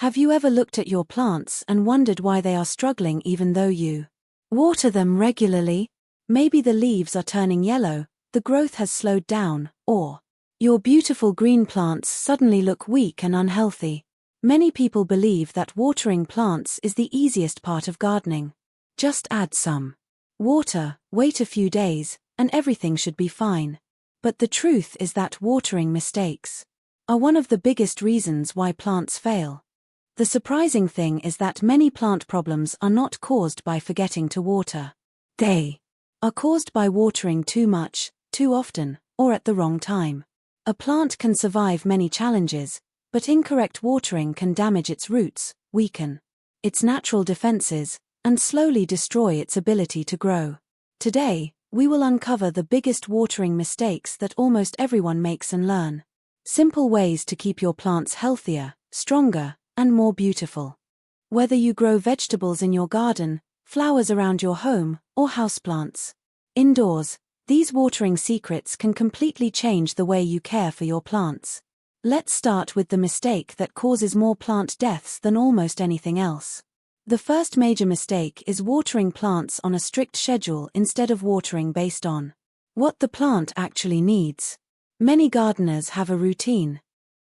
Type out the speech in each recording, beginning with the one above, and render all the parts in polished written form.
Have you ever looked at your plants and wondered why they are struggling even though you water them regularly? Maybe the leaves are turning yellow, the growth has slowed down, or your beautiful green plants suddenly look weak and unhealthy. Many people believe that watering plants is the easiest part of gardening. Just add some water, wait a few days, and everything should be fine. But the truth is that watering mistakes are one of the biggest reasons why plants fail. The surprising thing is that many plant problems are not caused by forgetting to water. They are caused by watering too much, too often, or at the wrong time. A plant can survive many challenges, but incorrect watering can damage its roots, weaken its natural defenses, and slowly destroy its ability to grow. Today, we will uncover the biggest watering mistakes that almost everyone makes and learn simple ways to keep your plants healthier, stronger, and more beautiful. Whether you grow vegetables in your garden, flowers around your home, or houseplants indoors, these watering secrets can completely change the way you care for your plants. Let's start with the mistake that causes more plant deaths than almost anything else. The first major mistake is watering plants on a strict schedule instead of watering based on what the plant actually needs. Many gardeners have a routine.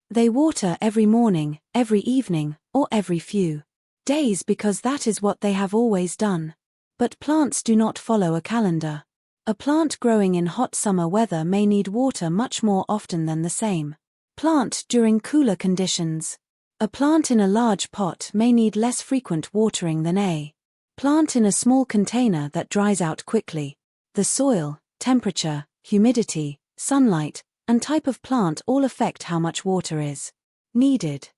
They water every morning, every evening, or every few days because that is what they have always done. But plants do not follow a calendar. A plant growing in hot summer weather may need water much more often than the same plant during cooler conditions. A plant in a large pot may need less frequent watering than a plant in a small container that dries out quickly. The soil, temperature, humidity, sunlight, and type of plant all affect how much water is needed.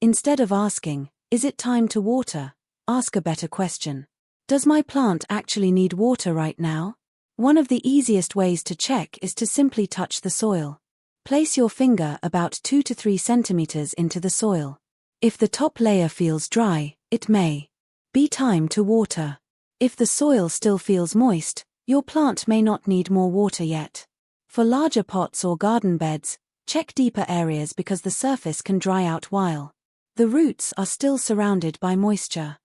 Instead of asking, "Is it time to water?" ask a better question. Does my plant actually need water right now? One of the easiest ways to check is to simply touch the soil. Place your finger about 2 to 3 centimeters into the soil. If the top layer feels dry, it may be time to water. If the soil still feels moist, your plant may not need more water yet. For larger pots or garden beds, check deeper areas because the surface can dry out while the roots are still surrounded by moisture.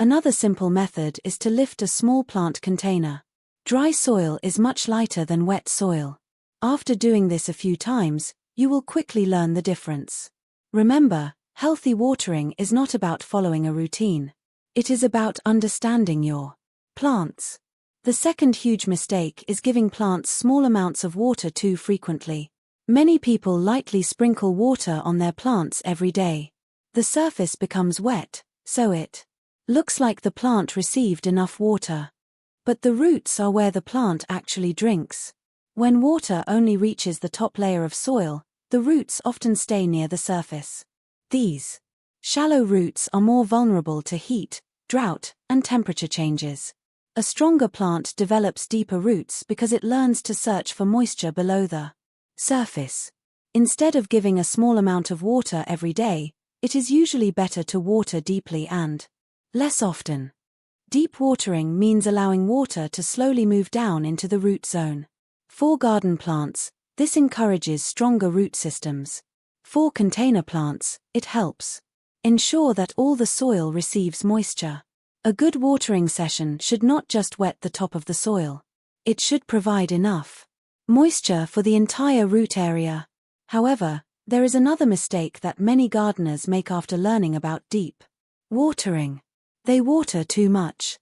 Another simple method is to lift a small plant container. Dry soil is much lighter than wet soil. After doing this a few times, you will quickly learn the difference. Remember, healthy watering is not about following a routine. It is about understanding your plants. The second huge mistake is giving plants small amounts of water too frequently. Many people lightly sprinkle water on their plants every day. The surface becomes wet, so it looks like the plant received enough water. But the roots are where the plant actually drinks. When water only reaches the top layer of soil, the roots often stay near the surface. These shallow roots are more vulnerable to heat, drought, and temperature changes. A stronger plant develops deeper roots because it learns to search for moisture below the surface. Instead of giving a small amount of water every day, it is usually better to water deeply and less often. Deep watering means allowing water to slowly move down into the root zone. For garden plants, this encourages stronger root systems. For container plants, it helps ensure that all the soil receives moisture. A good watering session should not just wet the top of the soil. It should provide enough moisture for the entire root area. However, there is another mistake that many gardeners make after learning about deep watering. They water too much.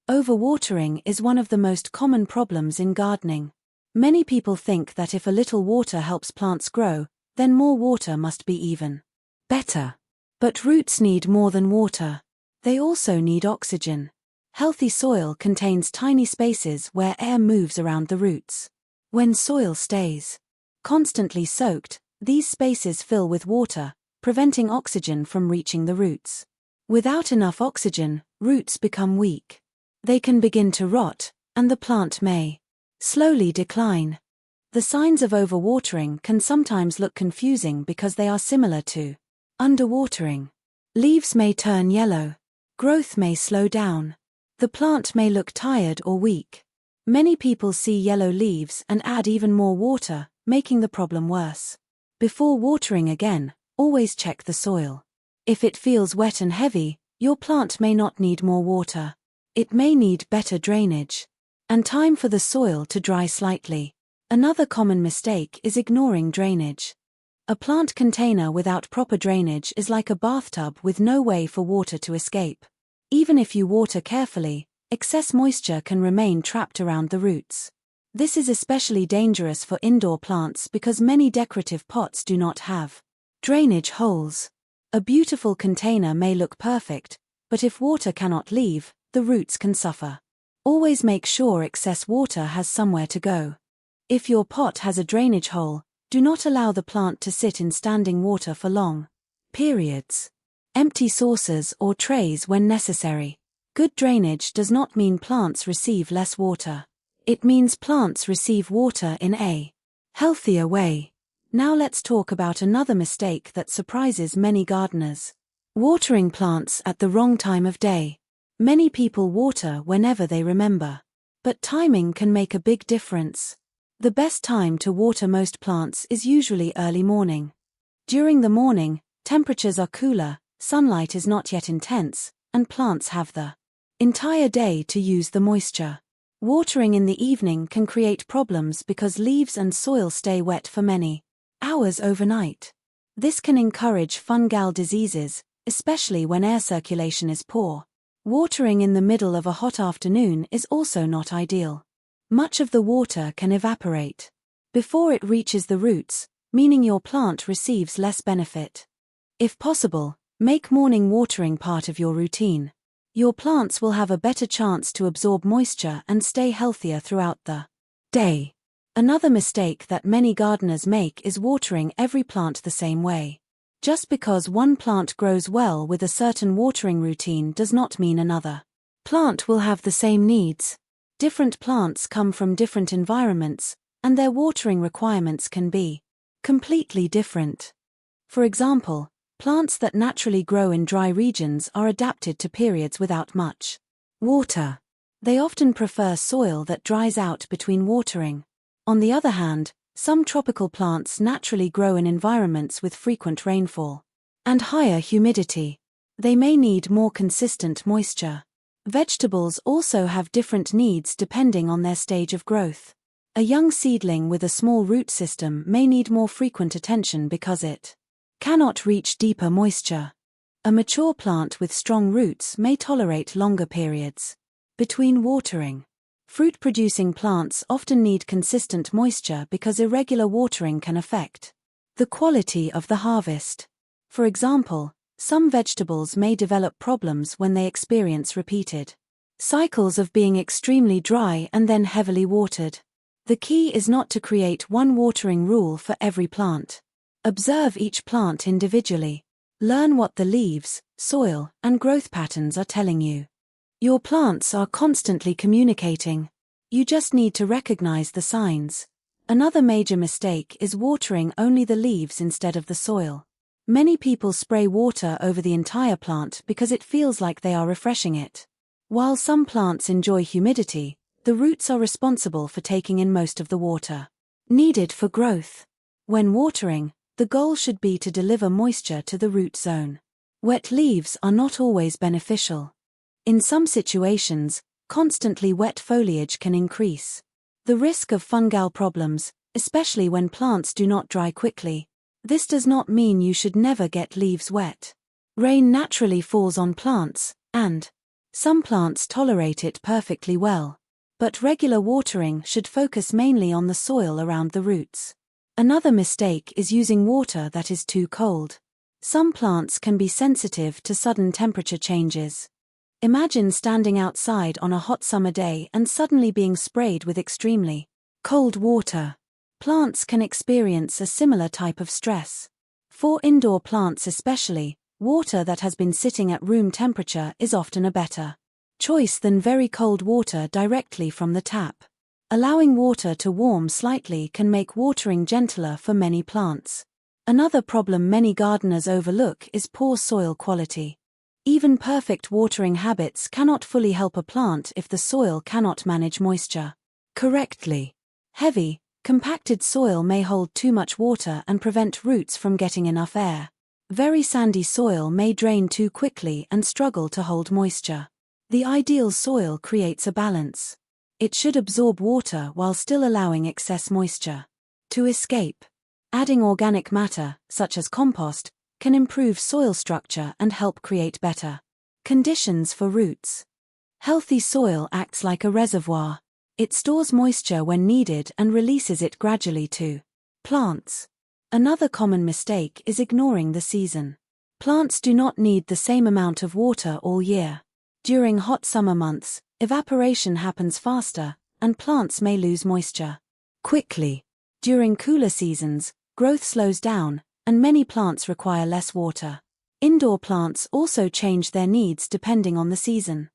Overwatering is one of the most common problems in gardening. Many people think that if a little water helps plants grow, then more water must be even better. But roots need more than water. They also need oxygen. Healthy soil contains tiny spaces where air moves around the roots. When soil stays constantly soaked, these spaces fill with water, preventing oxygen from reaching the roots. Without enough oxygen, roots become weak. They can begin to rot, and the plant may slowly decline. The signs of overwatering can sometimes look confusing because they are similar to underwatering. Leaves may turn yellow. Growth may slow down. The plant may look tired or weak. Many people see yellow leaves and add even more water, making the problem worse. Before watering again, always check the soil. If it feels wet and heavy, your plant may not need more water. It may need better drainage. And time for the soil to dry slightly. Another common mistake is ignoring drainage. A plant container without proper drainage is like a bathtub with no way for water to escape. Even if you water carefully, excess moisture can remain trapped around the roots. This is especially dangerous for indoor plants because many decorative pots do not have drainage holes. A beautiful container may look perfect, but if water cannot leave, the roots can suffer. Always make sure excess water has somewhere to go. If your pot has a drainage hole, do not allow the plant to sit in standing water for long periods. Empty saucers or trays when necessary. Good drainage does not mean plants receive less water. It means plants receive water in a healthier way. Now let's talk about another mistake that surprises many gardeners. Watering plants at the wrong time of day. Many people water whenever they remember. But timing can make a big difference. The best time to water most plants is usually early morning. During the morning, temperatures are cooler, sunlight is not yet intense, and plants have the entire day to use the moisture. Watering in the evening can create problems because leaves and soil stay wet for many hours overnight. This can encourage fungal diseases, especially when air circulation is poor. Watering in the middle of a hot afternoon is also not ideal. Much of the water can evaporate before it reaches the roots, meaning your plant receives less benefit. If possible, make morning watering part of your routine. Your plants will have a better chance to absorb moisture and stay healthier throughout the day. Another mistake that many gardeners make is watering every plant the same way. Just because one plant grows well with a certain watering routine does not mean another plant will have the same needs. Different plants come from different environments, and their watering requirements can be completely different. For example, plants that naturally grow in dry regions are adapted to periods without much water. They often prefer soil that dries out between watering. On the other hand, some tropical plants naturally grow in environments with frequent rainfall and higher humidity. They may need more consistent moisture. Vegetables also have different needs depending on their stage of growth. A young seedling with a small root system may need more frequent attention because it cannot reach deeper moisture. A mature plant with strong roots may tolerate longer periods between watering. Fruit-producing plants often need consistent moisture because irregular watering can affect the quality of the harvest. For example, some vegetables may develop problems when they experience repeated cycles of being extremely dry and then heavily watered. The key is not to create one watering rule for every plant. Observe each plant individually. Learn what the leaves, soil, and growth patterns are telling you. Your plants are constantly communicating. You just need to recognize the signs. Another major mistake is watering only the leaves instead of the soil. Many people spray water over the entire plant because it feels like they are refreshing it. While some plants enjoy humidity, the roots are responsible for taking in most of the water needed for growth. When watering, the goal should be to deliver moisture to the root zone. Wet leaves are not always beneficial. In some situations, constantly wet foliage can increase the risk of fungal problems, especially when plants do not dry quickly. This does not mean you should never get leaves wet. Rain naturally falls on plants, and some plants tolerate it perfectly well. But regular watering should focus mainly on the soil around the roots. Another mistake is using water that is too cold. Some plants can be sensitive to sudden temperature changes. Imagine standing outside on a hot summer day and suddenly being sprayed with extremely cold water. Plants can experience a similar type of stress. For indoor plants especially, water that has been sitting at room temperature is often a better choice than very cold water directly from the tap. Allowing water to warm slightly can make watering gentler for many plants. Another problem many gardeners overlook is poor soil quality. Even perfect watering habits cannot fully help a plant if the soil cannot manage moisture correctly. Heavy, compacted soil may hold too much water and prevent roots from getting enough air. Very sandy soil may drain too quickly and struggle to hold moisture. The ideal soil creates a balance. It should absorb water while still allowing excess moisture to escape. Adding organic matter, such as compost, can improve soil structure and help create better conditions for roots. Healthy soil acts like a reservoir. It stores moisture when needed and releases it gradually to plants. Another common mistake is ignoring the season. Plants do not need the same amount of water all year. During hot summer months, evaporation happens faster, and plants may lose moisture quickly. During cooler seasons, growth slows down, and many plants require less water. Indoor plants also change their needs depending on the season.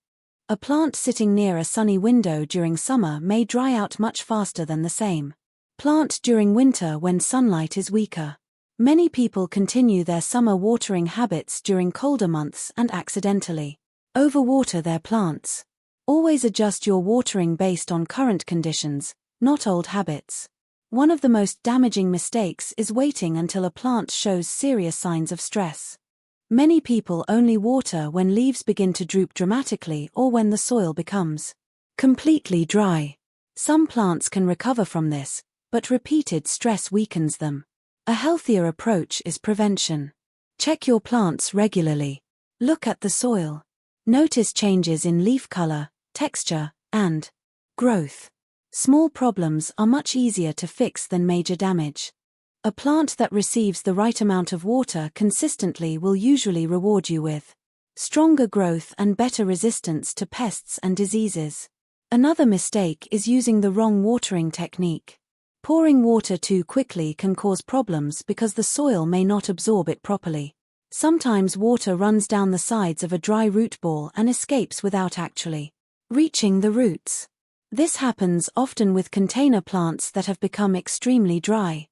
A plant sitting near a sunny window during summer may dry out much faster than the same plant during winter when sunlight is weaker. Many people continue their summer watering habits during colder months and accidentally overwater their plants. Always adjust your watering based on current conditions, not old habits. One of the most damaging mistakes is waiting until a plant shows serious signs of stress. Many people only water when leaves begin to droop dramatically or when the soil becomes completely dry. Some plants can recover from this, but repeated stress weakens them. A healthier approach is prevention. Check your plants regularly. Look at the soil. Notice changes in leaf color, texture, and growth. Small problems are much easier to fix than major damage. A plant that receives the right amount of water consistently will usually reward you with stronger growth and better resistance to pests and diseases. Another mistake is using the wrong watering technique. Pouring water too quickly can cause problems because the soil may not absorb it properly. Sometimes water runs down the sides of a dry root ball and escapes without actually reaching the roots. This happens often with container plants that have become extremely dry.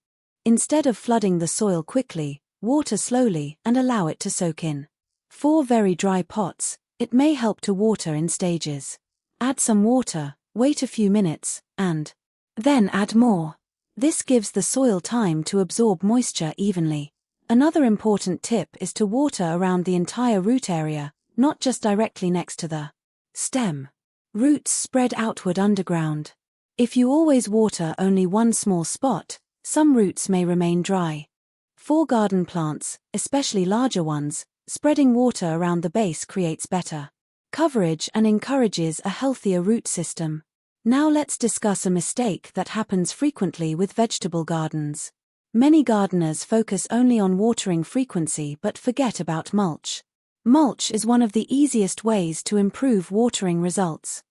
Instead of flooding the soil quickly, water slowly and allow it to soak in. For very dry pots, it may help to water in stages. Add some water, wait a few minutes, and then add more. This gives the soil time to absorb moisture evenly. Another important tip is to water around the entire root area, not just directly next to the stem. Roots spread outward underground. If you always water only one small spot, some roots may remain dry. For garden plants, especially larger ones, spreading water around the base creates better coverage and encourages a healthier root system. Now let's discuss a mistake that happens frequently with vegetable gardens. Many gardeners focus only on watering frequency but forget about mulch. Mulch is one of the easiest ways to improve watering results.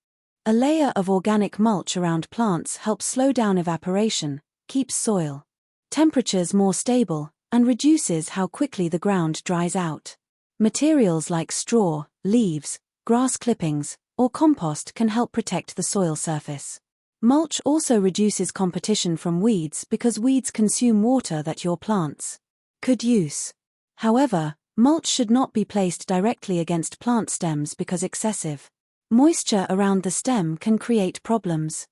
A layer of organic mulch around plants helps slow down evaporation, keeps soil temperatures more stable, and reduces how quickly the ground dries out. Materials like straw, leaves, grass clippings, or compost can help protect the soil surface. Mulch also reduces competition from weeds because weeds consume water that your plants could use. However, mulch should not be placed directly against plant stems because excessive moisture around the stem can create problems.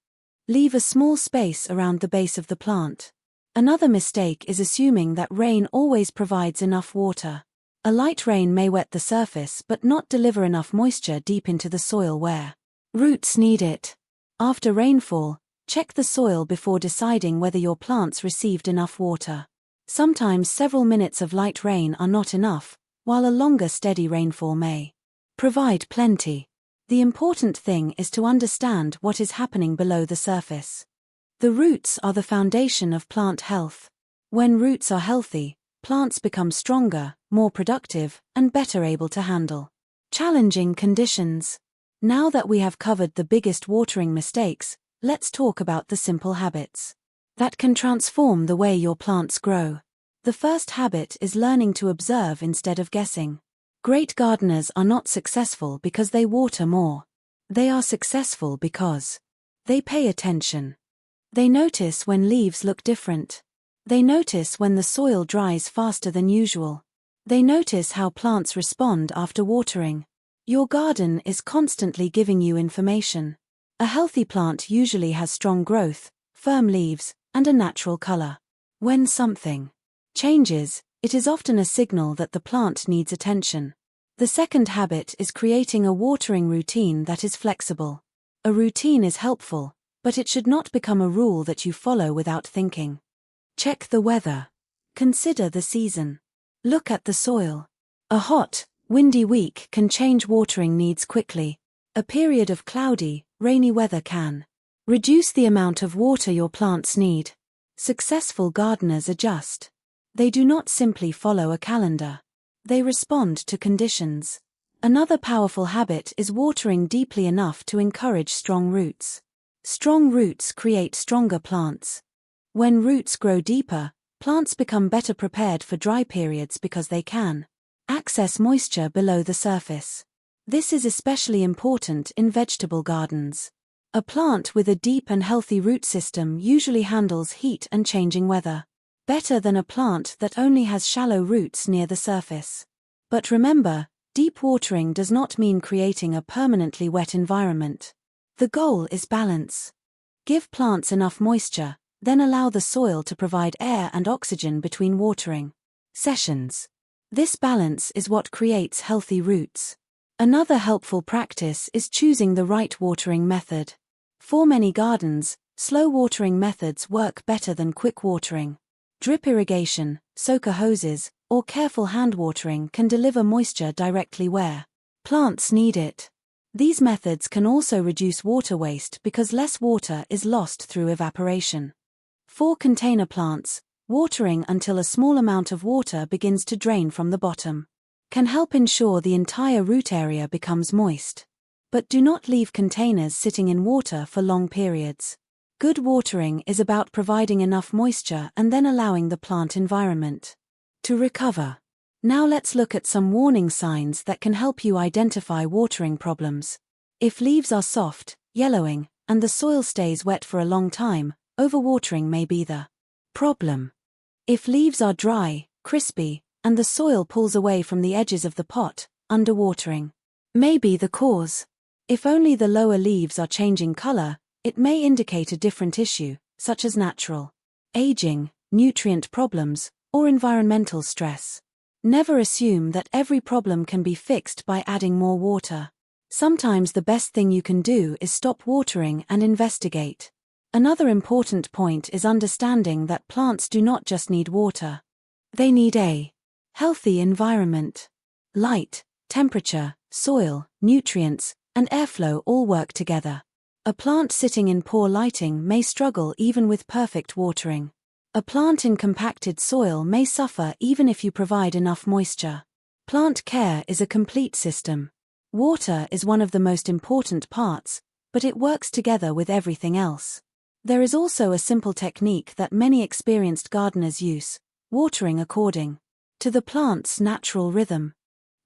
Leave a small space around the base of the plant. Another mistake is assuming that rain always provides enough water. A light rain may wet the surface but not deliver enough moisture deep into the soil where roots need it. After rainfall, check the soil before deciding whether your plants received enough water. Sometimes several minutes of light rain are not enough, while a longer steady rainfall may provide plenty. The important thing is to understand what is happening below the surface. The roots are the foundation of plant health. When roots are healthy, plants become stronger, more productive, and better able to handle challenging conditions. Now that we have covered the biggest watering mistakes, let's talk about the simple habits that can transform the way your plants grow. The first habit is learning to observe instead of guessing. Great gardeners are not successful because they water more. They are successful because they pay attention. They notice when leaves look different. They notice when the soil dries faster than usual. They notice how plants respond after watering. Your garden is constantly giving you information. A healthy plant usually has strong growth, firm leaves, and a natural color. When something changes, It is often a signal that the plant needs attention. The second habit is creating a watering routine that is flexible. A routine is helpful, but it should not become a rule that you follow without thinking. Check the weather. Consider the season. Look at the soil. A hot, windy week can change watering needs quickly. A period of cloudy, rainy weather can reduce the amount of water your plants need. Successful gardeners adjust. They do not simply follow a calendar. They respond to conditions. Another powerful habit is watering deeply enough to encourage strong roots. Strong roots create stronger plants. When roots grow deeper, plants become better prepared for dry periods because they can access moisture below the surface. This is especially important in vegetable gardens. A plant with a deep and healthy root system usually handles heat and changing weather better than a plant that only has shallow roots near the surface. But remember, deep watering does not mean creating a permanently wet environment. The goal is balance. Give plants enough moisture, then allow the soil to provide air and oxygen between watering sessions. This balance is what creates healthy roots. Another helpful practice is choosing the right watering method. For many gardens, slow watering methods work better than quick watering. Drip irrigation, soaker hoses, or careful hand watering can deliver moisture directly where plants need it. These methods can also reduce water waste because less water is lost through evaporation. For container plants, watering until a small amount of water begins to drain from the bottom can help ensure the entire root area becomes moist. But do not leave containers sitting in water for long periods. Good watering is about providing enough moisture and then allowing the plant environment to recover. Now let's look at some warning signs that can help you identify watering problems. If leaves are soft, yellowing, and the soil stays wet for a long time, overwatering may be the problem. If leaves are dry, crispy, and the soil pulls away from the edges of the pot, underwatering may be the cause. If only the lower leaves are changing color, it may indicate a different issue, such as natural aging, nutrient problems, or environmental stress. Never assume that every problem can be fixed by adding more water. Sometimes the best thing you can do is stop watering and investigate. Another important point is understanding that plants do not just need water. They need a healthy environment. Light, temperature, soil, nutrients, and airflow all work together. A plant sitting in poor lighting may struggle even with perfect watering. A plant in compacted soil may suffer even if you provide enough moisture. Plant care is a complete system. Water is one of the most important parts, but it works together with everything else. There is also a simple technique that many experienced gardeners use: watering according to the plant's natural rhythm.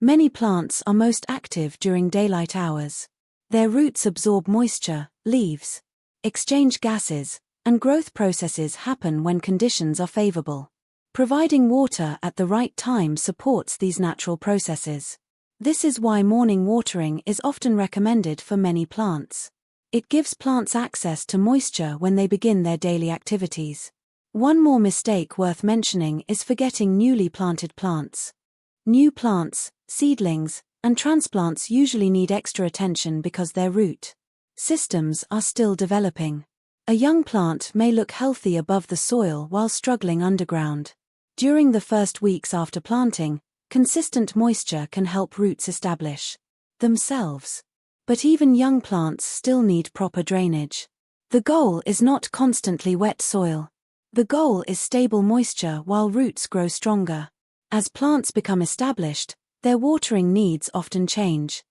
Many plants are most active during daylight hours. Their roots absorb moisture, leaves exchange gases, and growth processes happen when conditions are favorable. Providing water at the right time supports these natural processes. This is why morning watering is often recommended for many plants. It gives plants access to moisture when they begin their daily activities. One more mistake worth mentioning is forgetting newly planted plants. New plants, seedlings, and transplants usually need extra attention because their root systems are still developing. A young plant may look healthy above the soil while struggling underground. During the first weeks after planting, consistent moisture can help roots establish themselves. But even young plants still need proper drainage. The goal is not constantly wet soil. The goal is stable moisture while roots grow stronger. As plants become established, their watering needs often change.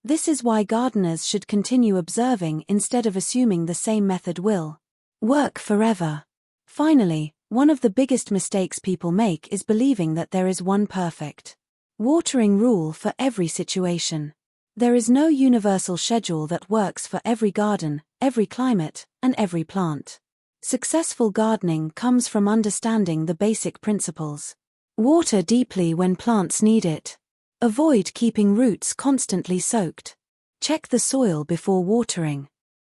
This is why gardeners should continue observing instead of assuming the same method will work forever. Finally, one of the biggest mistakes people make is believing that there is one perfect watering rule for every situation. There is no universal schedule that works for every garden, every climate, and every plant. Successful gardening comes from understanding the basic principles. Water deeply when plants need it. Avoid keeping roots constantly soaked. Check the soil before watering.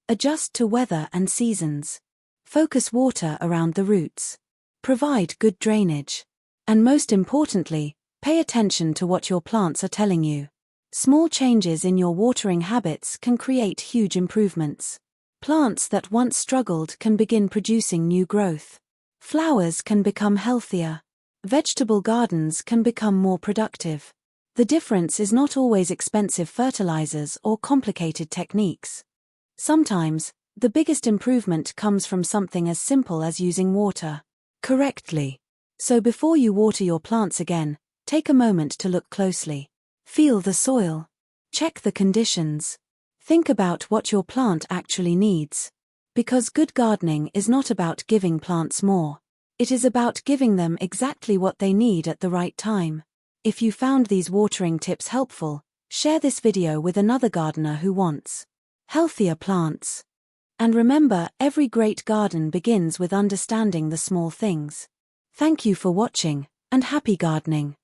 Adjust to weather and seasons. Focus water around the roots. Provide good drainage. And most importantly, pay attention to what your plants are telling you. Small changes in your watering habits can create huge improvements. Plants that once struggled can begin producing new growth. Flowers can become healthier. Vegetable gardens can become more productive. The difference is not always expensive fertilizers or complicated techniques. Sometimes, the biggest improvement comes from something as simple as using water correctly. So before you water your plants again, take a moment to look closely. Feel the soil. Check the conditions. Think about what your plant actually needs. Because good gardening is not about giving plants more. It is about giving them exactly what they need at the right time. If you found these watering tips helpful, share this video with another gardener who wants healthier plants. And remember, every great garden begins with understanding the small things. Thank you for watching, and happy gardening.